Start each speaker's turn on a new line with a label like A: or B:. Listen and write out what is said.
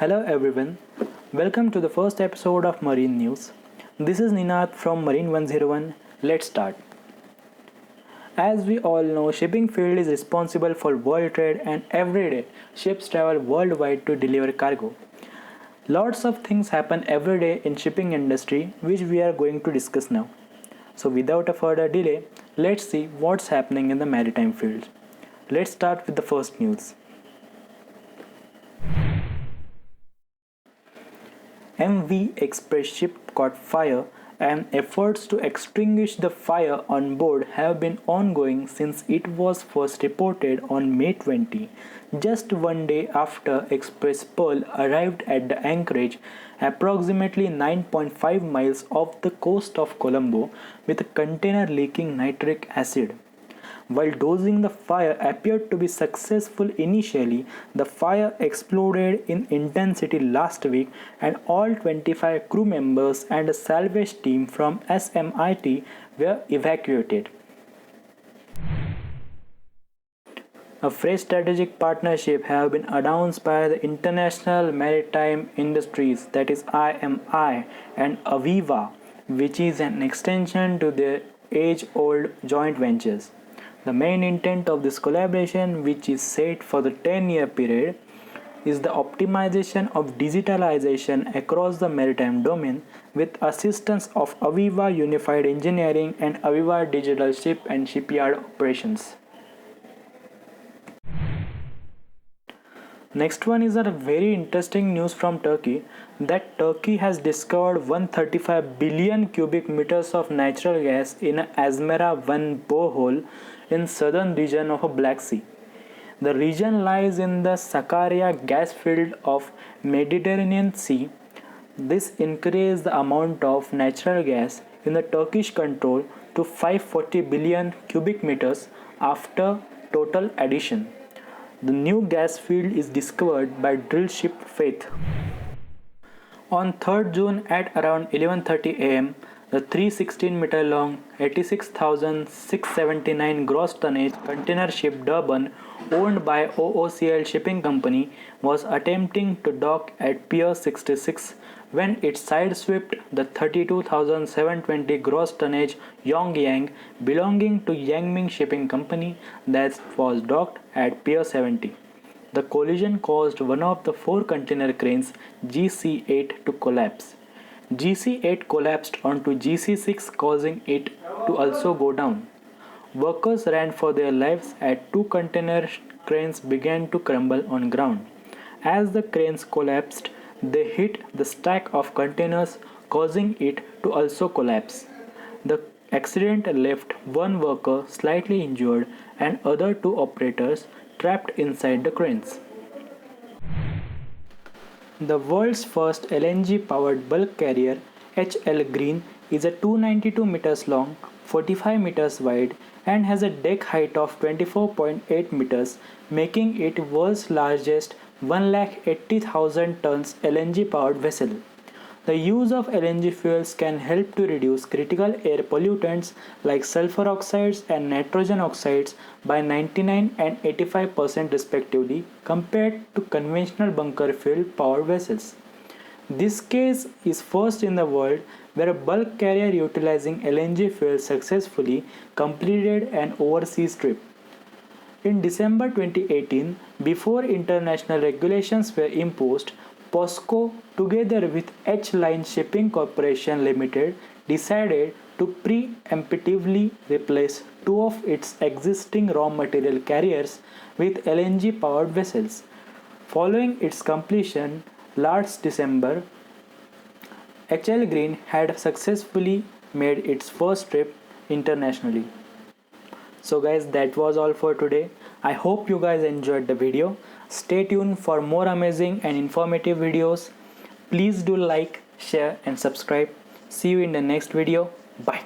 A: Hello everyone, welcome to the first episode of Marine News. This is Ninath from Marine 101. Let's start. As we all know, shipping field is responsible for world trade and every day ships travel worldwide to deliver cargo. Lots of things happen every day in shipping industry which we are going to discuss now. So without a further delay, let's see what's happening in the maritime field. Let's start with the first news. MV Express ship caught fire and efforts to extinguish the fire on board have been ongoing since it was first reported on May 20, just one day after Express Pearl arrived at the anchorage approximately 9.5 miles off the coast of Colombo with a container leaking nitric acid. While dosing the fire appeared to be successful initially, the fire exploded in intensity last week and all 25 crew members and a salvage team from SMIT were evacuated. A fresh strategic partnership have been announced by the International Maritime Industries, that is IMI, and Aviva, which is an extension to their age-old joint ventures. The main intent of this collaboration, which is set for the 10-year period, is the optimization of digitalization across the maritime domain with assistance of Aviva Unified Engineering and Aviva Digital Ship and Shipyard Operations. Next one is a very interesting news from Turkey that Turkey has discovered 135 billion cubic meters of natural gas in a Asmera 1 borehole in southern region of a Black Sea. The region lies in the Sakarya gas field of Mediterranean Sea. This increased the amount of natural gas in the Turkish control to 540 billion cubic meters after total addition. The new gas field is discovered by drill ship Faith. On 3rd June at around 11:30 am, the 316-meter long, 86,679 gross tonnage container ship Durban, owned by OOCL Shipping Company, was attempting to dock at Pier 66 when it sideswept the 32,720 gross tonnage Yongyang belonging to Yangming Shipping Company that was docked at Pier 70. The collision caused one of the 4 container cranes GC8 to collapse. GC8 collapsed onto GC6, causing it to also go down. Workers ran for their lives as 2 container cranes began to crumble on ground. As the cranes collapsed, they hit the stack of containers, causing it to also collapse. The accident left 1 worker slightly injured and other 2 operators trapped inside the cranes. The world's first LNG-powered bulk carrier, HL Green, is a 292 meters long, 45 meters wide, and has a deck height of 24.8 meters, making it world's largest 180,000 tons LNG-powered vessel. The use of LNG fuels can help to reduce critical air pollutants like sulfur oxides and nitrogen oxides by 99 and 85% respectively compared to conventional bunker fuel powered vessels. This case is first in the world where a bulk carrier utilizing LNG fuel successfully completed an overseas trip. In December 2018, before international regulations were imposed, POSCO, together with H-Line Shipping Corporation Limited, decided to preemptively replace 2 of its existing raw material carriers with LNG-powered vessels. Following its completion last December, HL Green had successfully made its first trip internationally. So guys, that was all for today. I hope you guys enjoyed the video. Stay tuned for more amazing and informative videos. Please do like, share and subscribe. See you in the next video. Bye.